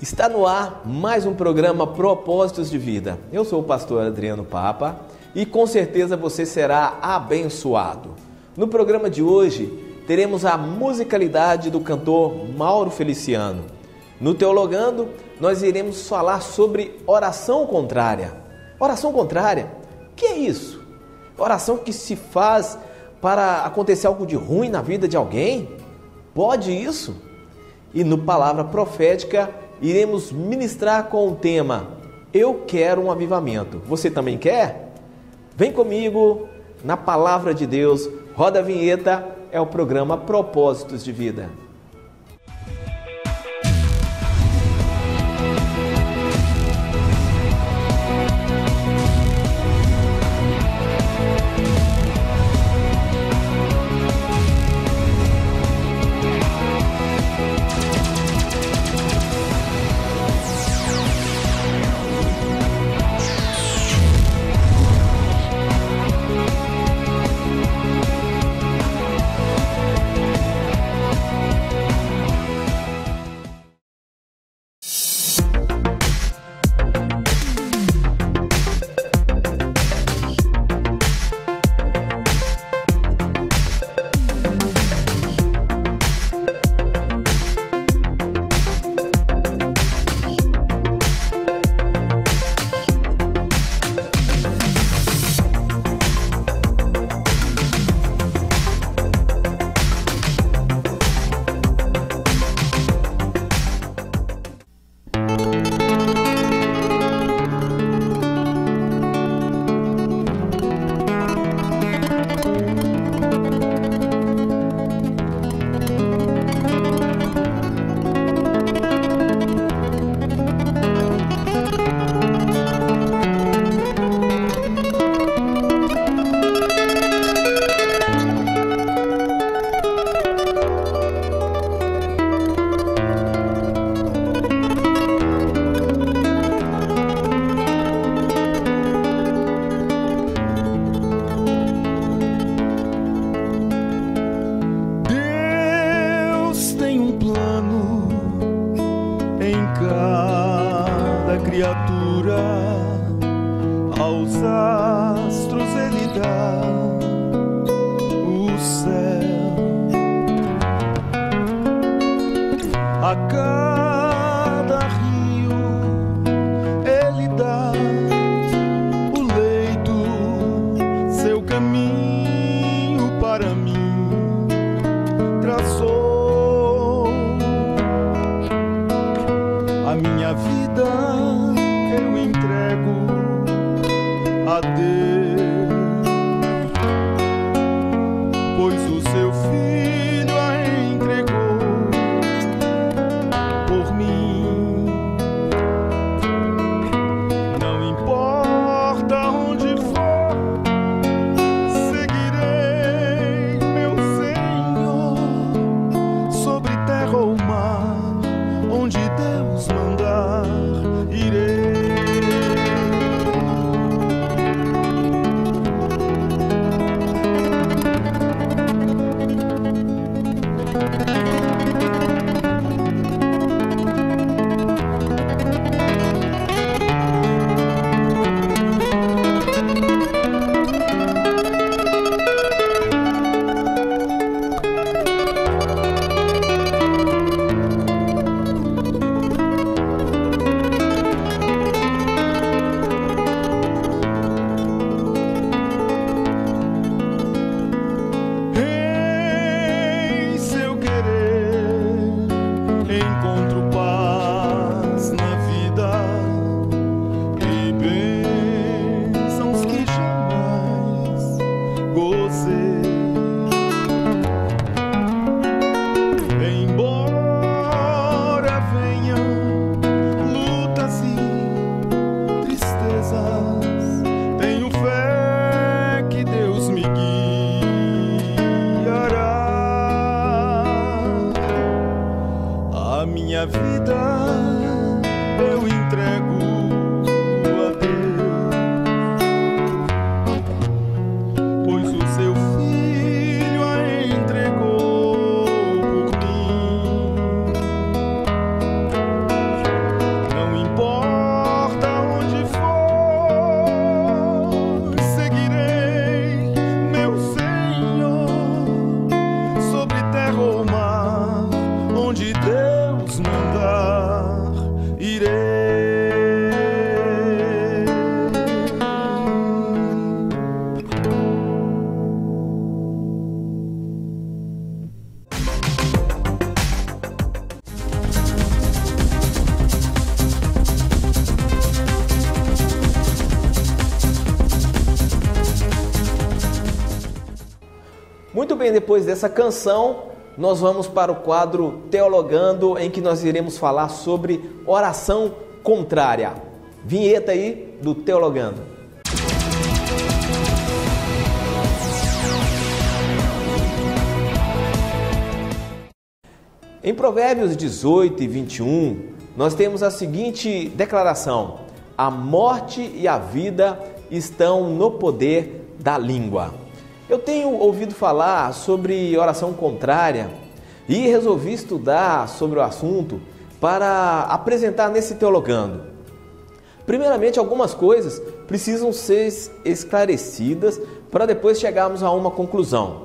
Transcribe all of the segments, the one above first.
Está no ar mais um programa Propósitos de Vida. Eu sou o pastor Adriano Papa e com certeza você será abençoado. No programa de hoje teremos a musicalidade do cantor Mauro Feliciano. No Teologando nós iremos falar sobre oração contrária. Oração contrária? O que é isso? Oração que se faz para acontecer algo de ruim na vida de alguém? Pode isso? E no Palavra Profética iremos ministrar com o tema Eu Quero um Avivamento. Você também quer? Vem comigo na Palavra de Deus. Roda a vinheta, é o programa Propósitos de Vida. bem, depois dessa canção, nós vamos para o quadro Teologando, em que nós iremos falar sobre oração contrária. Vinheta aí do Teologando. Em Provérbios 18 e 21, nós temos a seguinte declaração: a morte e a vida estão no poder da língua. Eu tenho ouvido falar sobre oração contrária e resolvi estudar sobre o assunto para apresentar nesse Teologando. Primeiramente, algumas coisas precisam ser esclarecidas para depois chegarmos a uma conclusão.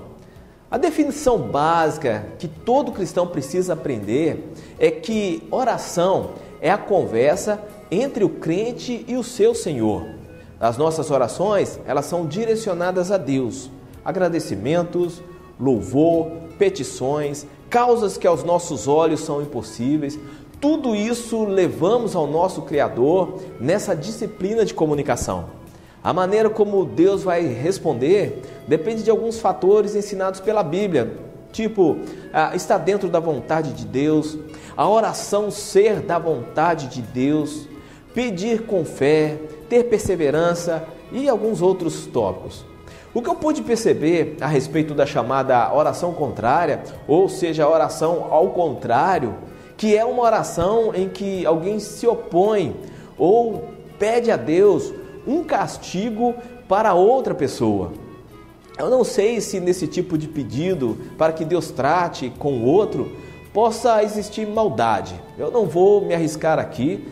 A definição básica que todo cristão precisa aprender é que oração é a conversa entre o crente e o seu Senhor. As nossas orações, elas são direcionadas a Deus. Agradecimentos, louvor, petições, causas que aos nossos olhos são impossíveis, tudo isso levamos ao nosso Criador nessa disciplina de comunicação. A maneira como Deus vai responder depende de alguns fatores ensinados pela Bíblia, tipo, estar dentro da vontade de Deus, a oração ser da vontade de Deus, pedir com fé, ter perseverança e alguns outros tópicos. O que eu pude perceber a respeito da chamada oração contrária, ou seja, a oração ao contrário, que é uma oração em que alguém se opõe ou pede a Deus um castigo para outra pessoa. Eu não sei se nesse tipo de pedido para que Deus trate com o outro possa existir maldade. Eu não vou me arriscar aqui,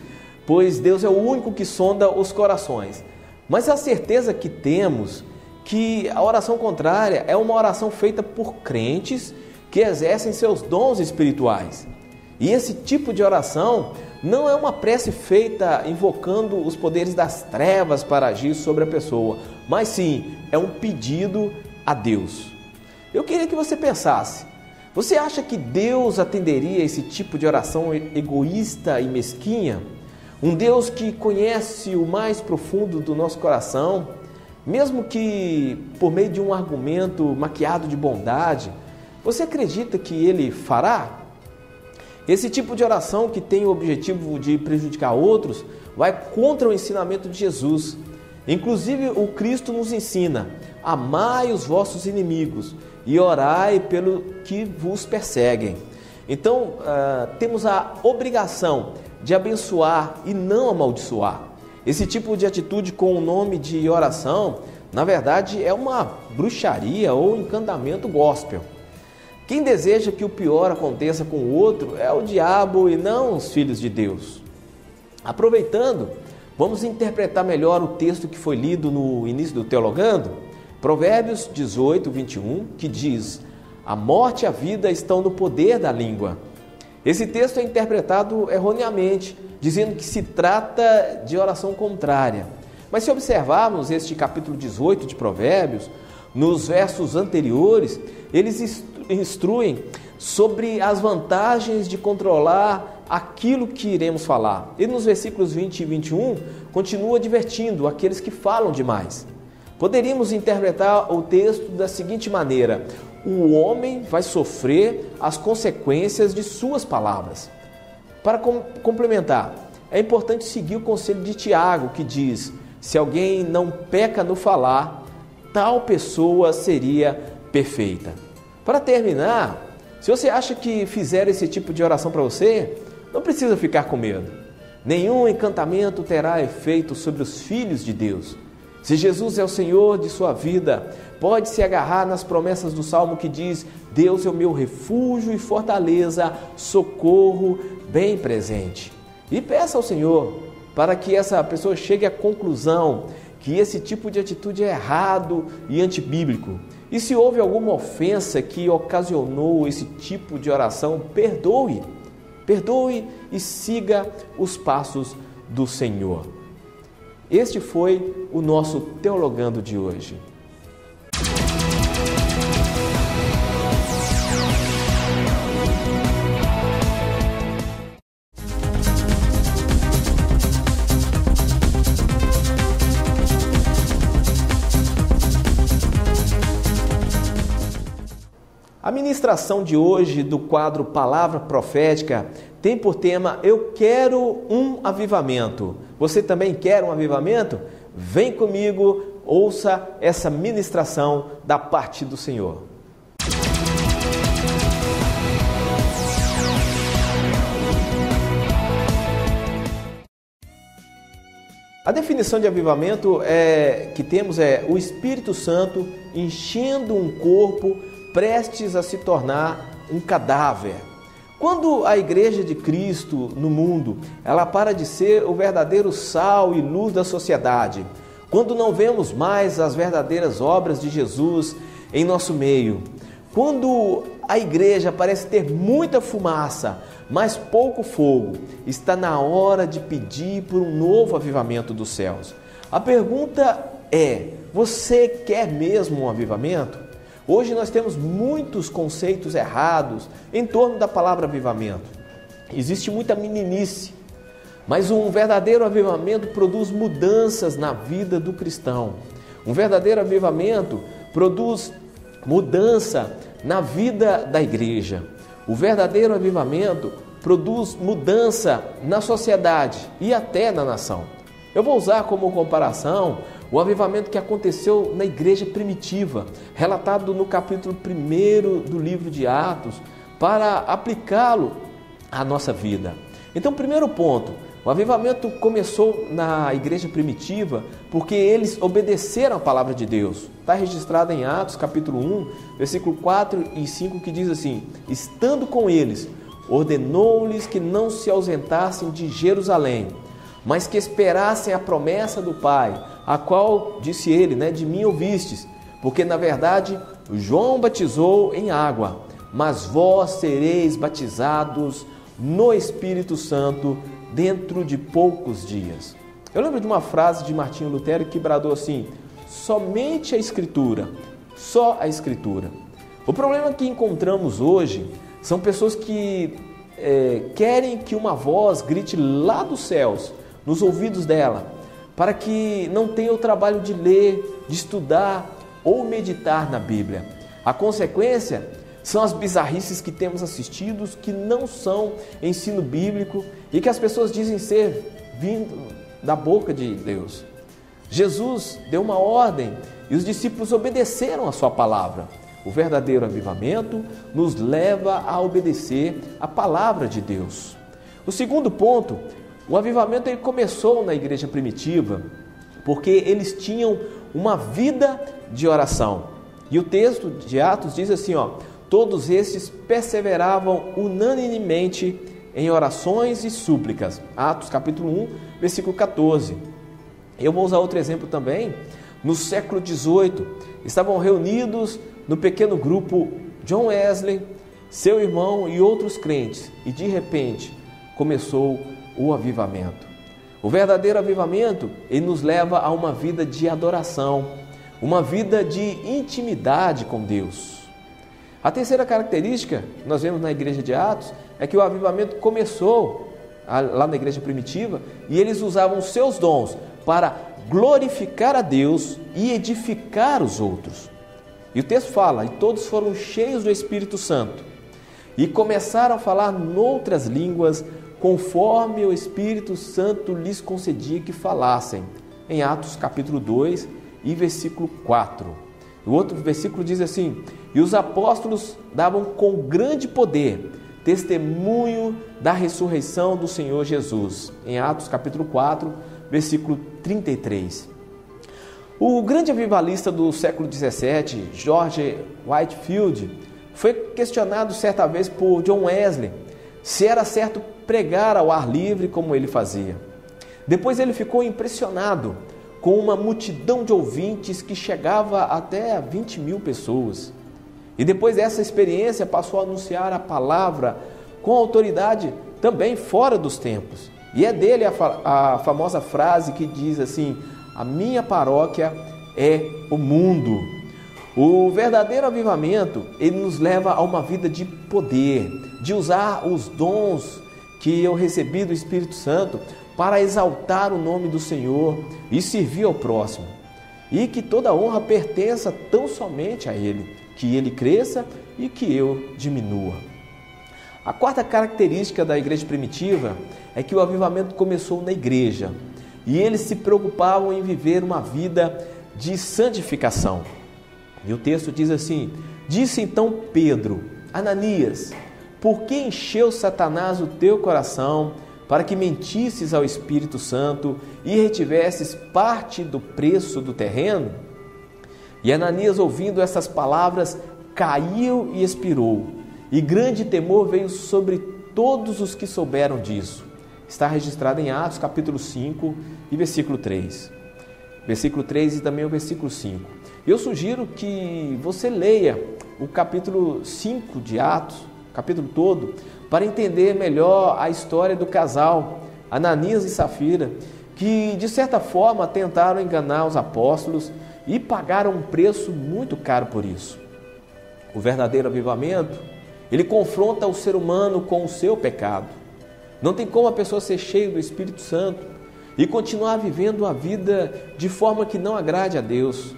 pois Deus é o único que sonda os corações. Mas a certeza que temos que a oração contrária é uma oração feita por crentes que exercem seus dons espirituais. E esse tipo de oração não é uma prece feita invocando os poderes das trevas para agir sobre a pessoa, mas sim, é um pedido a Deus. Eu queria que você pensasse, você acha que Deus atenderia esse tipo de oração egoísta e mesquinha? Um Deus que conhece o mais profundo do nosso coração, mesmo que por meio de um argumento maquiado de bondade, você acredita que Ele fará? Esse tipo de oração que tem o objetivo de prejudicar outros vai contra o ensinamento de Jesus. Inclusive, o Cristo nos ensina: amai os vossos inimigos e orai pelo que vos perseguem. Então, temos a obrigação de abençoar e não amaldiçoar. Esse tipo de atitude com o nome de oração, na verdade, é uma bruxaria ou encantamento gospel. Quem deseja que o pior aconteça com o outro é o diabo e não os filhos de Deus. Aproveitando, vamos interpretar melhor o texto que foi lido no início do Teologando, Provérbios 18, 21, que diz: a morte e a vida estão no poder da língua. Esse texto é interpretado erroneamente, dizendo que se trata de oração contrária. Mas se observarmos este capítulo 18 de Provérbios, nos versos anteriores, eles instruem sobre as vantagens de controlar aquilo que iremos falar. E nos versículos 20 e 21, continua advertindo aqueles que falam demais. Poderíamos interpretar o texto da seguinte maneira: o homem vai sofrer as consequências de suas palavras. Para complementar, é importante seguir o conselho de Tiago, que diz: se alguém não peca no falar, tal pessoa seria perfeita. Para terminar, se você acha que fizeram esse tipo de oração para você, não precisa ficar com medo. Nenhum encantamento terá efeito sobre os filhos de Deus. Se Jesus é o Senhor de sua vida, pode se agarrar nas promessas do Salmo que diz: Deus é o meu refúgio e fortaleza, socorro bem presente. E peça ao Senhor para que essa pessoa chegue à conclusão que esse tipo de atitude é errado e antibíblico. E se houve alguma ofensa que ocasionou esse tipo de oração, perdoe. Perdoe e siga os passos do Senhor. Este foi o nosso Teologando de hoje. ministração de hoje do quadro Palavra Profética tem por tema Eu Quero um Avivamento. Você também quer um avivamento? Vem comigo, ouça essa ministração da parte do Senhor. A definição de avivamento que temos é o Espírito Santo enchendo um corpo prestes a se tornar um cadáver. Quando a Igreja de Cristo no mundo, ela para de ser o verdadeiro sal e luz da sociedade, quando não vemos mais as verdadeiras obras de Jesus em nosso meio, quando a igreja parece ter muita fumaça, mas pouco fogo, está na hora de pedir por um novo avivamento dos céus. A pergunta é: você quer mesmo um avivamento? Hoje nós temos muitos conceitos errados em torno da palavra avivamento. Existe muita meninice, mas um verdadeiro avivamento produz mudanças na vida do cristão. Um verdadeiro avivamento produz mudança na vida da igreja. O verdadeiro avivamento produz mudança na sociedade e até na nação. Eu vou usar como comparação o avivamento que aconteceu na igreja primitiva, relatado no capítulo 1 do livro de Atos, para aplicá-lo à nossa vida. Então, primeiro ponto, o avivamento começou na igreja primitiva porque eles obedeceram a palavra de Deus. Está registrado em Atos capítulo 1, versículo 4 e 5, que diz assim: estando com eles, ordenou-lhes que não se ausentassem de Jerusalém, mas que esperassem a promessa do Pai, a qual, disse ele, de mim ouvistes, porque na verdade João batizou em água, mas vós sereis batizados no Espírito Santo dentro de poucos dias. Eu lembro de uma frase de Martinho Lutero que bradou assim: somente a Escritura, só a Escritura. O problema que encontramos hoje são pessoas que querem que uma voz grite lá dos céus, nos ouvidos dela, para que não tenha o trabalho de ler, de estudar ou meditar na Bíblia. A consequência são as bizarrices que temos assistido, que não são ensino bíblico e que as pessoas dizem ser vindo da boca de Deus. Jesus deu uma ordem e os discípulos obedeceram a sua palavra. O verdadeiro avivamento nos leva a obedecer a palavra de Deus. O segundo ponto, o avivamento ele começou na igreja primitiva porque eles tinham uma vida de oração. E o texto de Atos diz assim, todos estes perseveravam unanimemente em orações e súplicas. Atos capítulo 1, versículo 14. Eu vou usar outro exemplo também. No século XVIII, estavam reunidos no pequeno grupo John Wesley, seu irmão e outros crentes. E de repente começou o avivamento. O verdadeiro avivamento, ele nos leva a uma vida de adoração, uma vida de intimidade com Deus. A terceira característica que nós vemos na igreja de Atos é que o avivamento começou lá na igreja primitiva e eles usavam seus dons para glorificar a Deus e edificar os outros. E o texto fala, e todos foram cheios do Espírito Santo e começaram a falar noutras línguas conforme o Espírito Santo lhes concedia que falassem. Em Atos capítulo 2 e versículo 4. O outro versículo diz assim: e os apóstolos davam com grande poder testemunho da ressurreição do Senhor Jesus. Em Atos capítulo 4, versículo 33. O grande avivalista do século XVII, George Whitefield, foi questionado certa vez por John Wesley se era certo pregar ao ar livre como ele fazia. Depois ele ficou impressionado com uma multidão de ouvintes que chegava até a 20 mil pessoas. E depois dessa experiência passou a anunciar a palavra com autoridade também fora dos templos. E é dele a famosa frase que diz assim: a minha paróquia é o mundo. O verdadeiro avivamento, ele nos leva a uma vida de poder, de usar os dons que eu recebi do Espírito Santo para exaltar o nome do Senhor e servir ao próximo. E que toda honra pertença tão somente a Ele, que ele cresça e que eu diminua. A quarta característica da igreja primitiva é que o avivamento começou na igreja e eles se preocupavam em viver uma vida de santificação. E o texto diz assim: disse então Pedro: Ananias, por que encheu Satanás o teu coração para que mentisses ao Espírito Santo e retivesses parte do preço do terreno? E Ananias, ouvindo essas palavras, caiu e expirou, e grande temor veio sobre todos os que souberam disso. Está registrado em Atos capítulo 5 e versículo 3. Versículo 3 e também o versículo 5. Eu sugiro que você leia o capítulo 5 de Atos, o capítulo todo, para entender melhor a história do casal Ananias e Safira, que de certa forma tentaram enganar os apóstolos e pagaram um preço muito caro por isso. O verdadeiro avivamento, ele confronta o ser humano com o seu pecado. Não tem como a pessoa ser cheia do Espírito Santo e continuar vivendo a vida de forma que não agrade a Deus,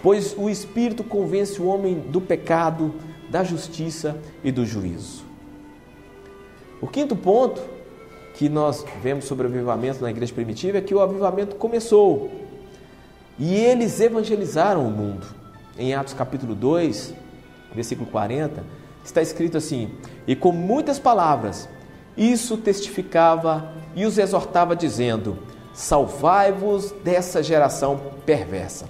pois o Espírito convence o homem do pecado, da justiça e do juízo. O quinto ponto que nós vemos sobre o avivamento na igreja primitiva é que o avivamento começou e eles evangelizaram o mundo. Em Atos capítulo 2, versículo 40, está escrito assim: e com muitas palavras isso testificava e os exortava dizendo: salvai-vos dessa geração perversa.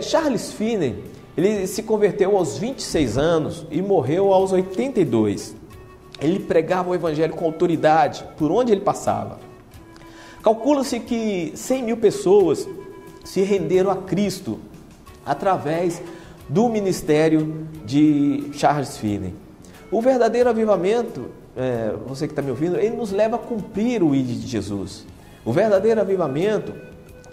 Charles Finney, ele se converteu aos 26 anos e morreu aos 82. Ele pregava o evangelho com autoridade por onde ele passava. Calcula-se que 100 mil pessoas se renderam a Cristo através do ministério de Charles Finney. O verdadeiro avivamento, você que está me ouvindo, ele nos leva a cumprir o ID de Jesus. O verdadeiro avivamento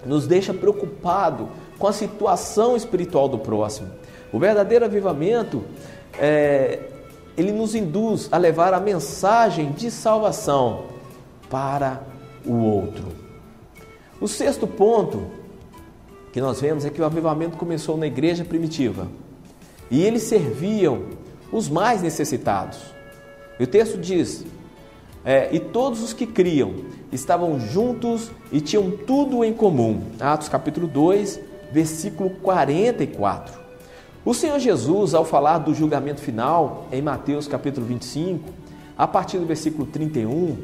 nos deixa preocupado com a situação espiritual do próximo. O verdadeiro avivamento, ele nos induz a levar a mensagem de salvação para o outro. O sexto ponto que nós vemos é que o avivamento começou na igreja primitiva e eles serviam os mais necessitados. E o texto diz: e todos os que criam estavam juntos e tinham tudo em comum. Atos capítulo 2, versículo 44. O Senhor Jesus, ao falar do julgamento final, em Mateus capítulo 25, a partir do versículo 31,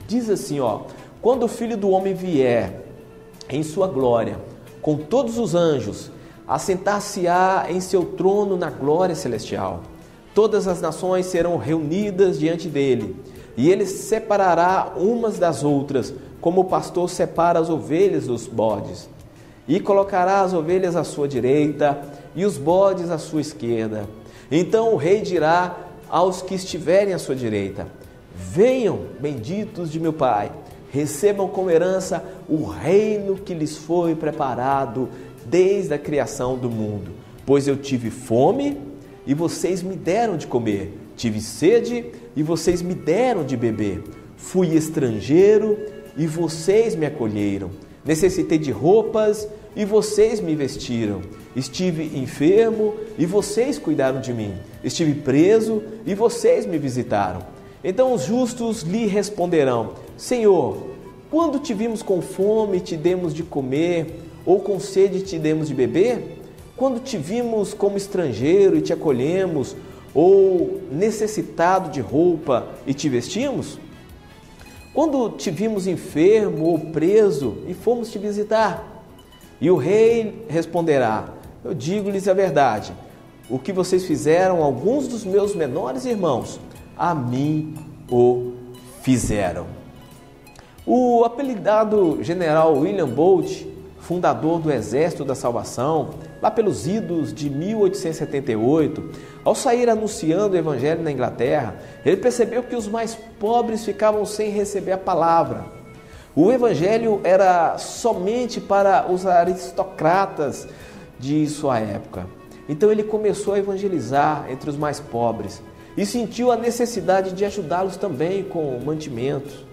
diz assim: quando o Filho do Homem vier em sua glória, com todos os anjos, assentar-se-á em seu trono na glória celestial. Todas as nações serão reunidas diante dele, e ele separará umas das outras, como o pastor separa as ovelhas dos bodes. E colocará as ovelhas à sua direita e os bodes à sua esquerda. Então o rei dirá aos que estiverem à sua direita: venham, benditos de meu Pai, recebam como herança o reino que lhes foi preparado desde a criação do mundo. Pois eu tive fome e vocês me deram de comer, tive sede e vocês me deram de beber, fui estrangeiro e vocês me acolheram, necessitei de roupas e vocês me vestiram, estive enfermo e vocês cuidaram de mim, estive preso e vocês me visitaram. Então os justos lhe responderão: Senhor, quando te vimos com fome e te demos de comer, ou com sede e te demos de beber? Quando te vimos como estrangeiro e te acolhemos, ou necessitado de roupa e te vestimos? Quando te vimos enfermo ou preso e fomos te visitar? E o rei responderá: eu digo-lhes a verdade, o que vocês fizeram a alguns dos meus menores irmãos, a mim o fizeram. O apelidado general William Bolt, fundador do Exército da Salvação, lá pelos idos de 1878, ao sair anunciando o Evangelho na Inglaterra, ele percebeu que os mais pobres ficavam sem receber a palavra. O Evangelho era somente para os aristocratas de sua época. Então ele começou a evangelizar entre os mais pobres e sentiu a necessidade de ajudá-los também com mantimentos.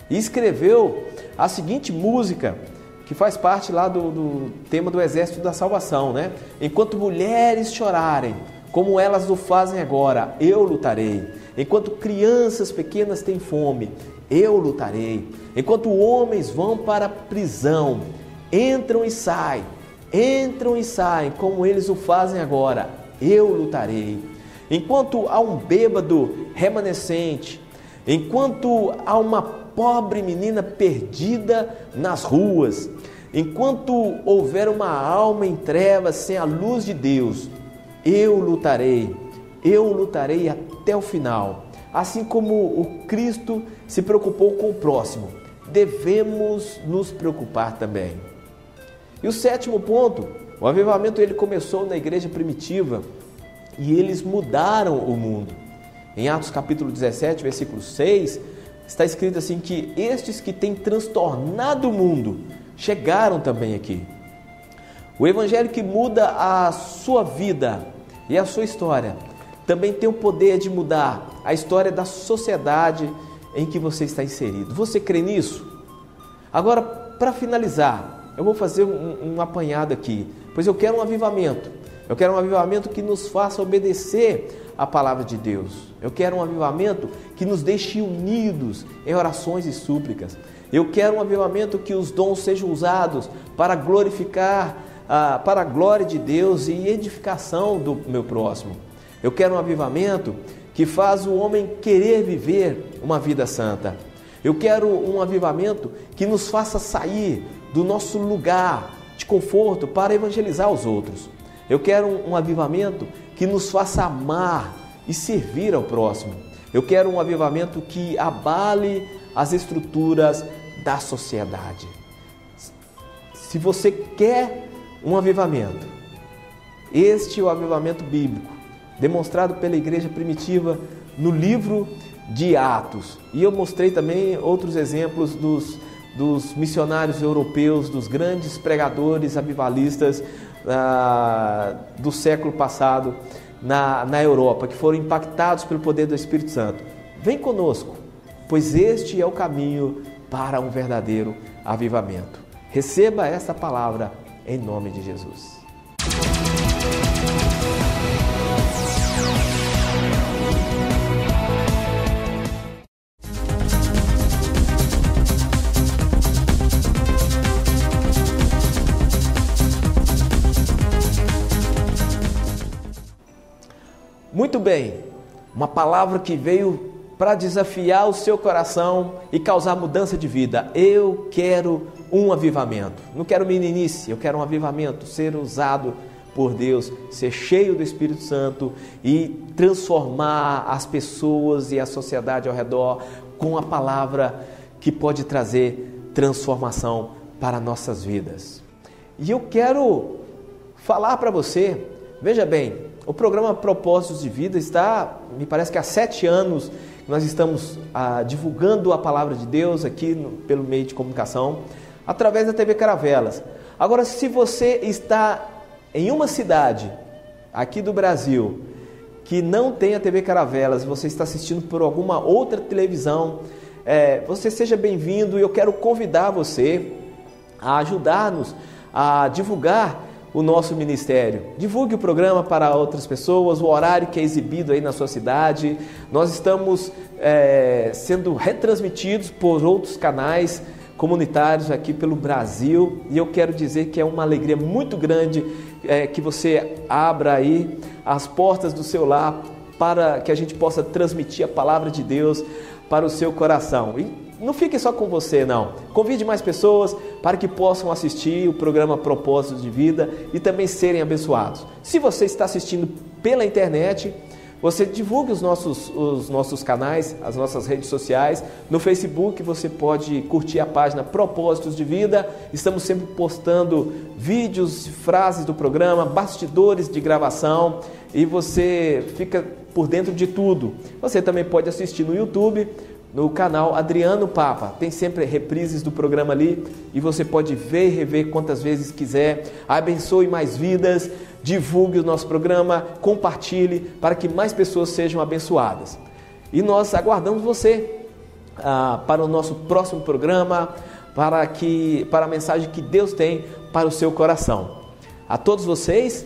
E escreveu a seguinte música, que faz parte lá do tema do Exército da Salvação, né? Enquanto mulheres chorarem, como elas o fazem agora, eu lutarei. Enquanto crianças pequenas têm fome, eu lutarei. Enquanto homens vão para a prisão, entram e saem, como eles o fazem agora, eu lutarei. Enquanto há um bêbado remanescente, enquanto há uma pobre menina perdida nas ruas, enquanto houver uma alma em trevas sem a luz de Deus, eu lutarei até o final. Assim como o Cristo se preocupou com o próximo, devemos nos preocupar também. E o sétimo ponto, o avivamento ele começou na igreja primitiva e eles mudaram o mundo. Em Atos capítulo 17, versículo 6, está escrito assim que estes que têm transtornado o mundo chegaram também aqui. O evangelho que muda a sua vida e a sua história também tem o poder de mudar a história da sociedade em que você está inserido. Você crê nisso? Agora, para finalizar, eu vou fazer um apanhado aqui, pois eu quero um avivamento. Eu quero um avivamento que nos faça obedecer a palavra de Deus. Eu quero um avivamento que nos deixe unidos em orações e súplicas. Eu quero um avivamento que os dons sejam usados para glorificar, para a glória de Deus e edificação do meu próximo. Eu quero um avivamento que faz o homem querer viver uma vida santa. Eu quero um avivamento que nos faça sair do nosso lugar de conforto para evangelizar os outros. Eu quero um avivamento que nos faça amar e servir ao próximo. Eu quero um avivamento que abale as estruturas da sociedade. Se você quer um avivamento, este é o avivamento bíblico, demonstrado pela igreja primitiva no livro de Atos. E eu mostrei também outros exemplos dos missionários europeus, dos grandes pregadores avivalistas do século passado na Europa, que foram impactados pelo poder do Espírito Santo. Vem conosco, pois este é o caminho para um verdadeiro avivamento. Receba essa palavra em nome de Jesus. Muito bem, uma palavra que veio para desafiar o seu coração e causar mudança de vida. Eu quero um avivamento. Não quero meninice, eu quero um avivamento, ser usado por Deus, ser cheio do Espírito Santo e transformar as pessoas e a sociedade ao redor com a palavra que pode trazer transformação para nossas vidas. E eu quero falar para você, veja bem, o programa Propósitos de Vida está, me parece que há 7 anos nós estamos divulgando a palavra de Deus aqui pelo meio de comunicação, através da TV Caravelas. Agora, se você está em uma cidade aqui do Brasil que não tem a TV Caravelas, você está assistindo por alguma outra televisão, você seja bem-vindo e eu quero convidar você a ajudar-nos a divulgar o nosso ministério. Divulgue o programa para outras pessoas, o horário que é exibido aí na sua cidade. Nós estamos sendo retransmitidos por outros canais comunitários aqui pelo Brasil e eu quero dizer que é uma alegria muito grande que você abra aí as portas do seu lar para que a gente possa transmitir a palavra de Deus para o seu coração. E não fique só com você, não. Convide mais pessoas para que possam assistir o programa Propósitos de Vida e também serem abençoados. Se você está assistindo pela internet, você divulgue os nossos canais, as nossas redes sociais. No Facebook você pode curtir a página Propósitos de Vida. Estamos sempre postando vídeos, frases do programa, bastidores de gravação e você fica por dentro de tudo. Você também pode assistir no YouTube, no canal Adriano Papa, tem sempre reprises do programa ali e você pode ver e rever quantas vezes quiser. Abençoe mais vidas, divulgue o nosso programa, compartilhe para que mais pessoas sejam abençoadas. E nós aguardamos você para o nosso próximo programa, para a mensagem que Deus tem para o seu coração. A todos vocês,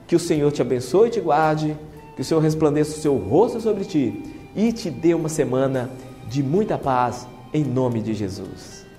que o Senhor te abençoe e te guarde, que o Senhor resplandeça o seu rosto sobre ti e te dê uma semana de muita paz, em nome de Jesus.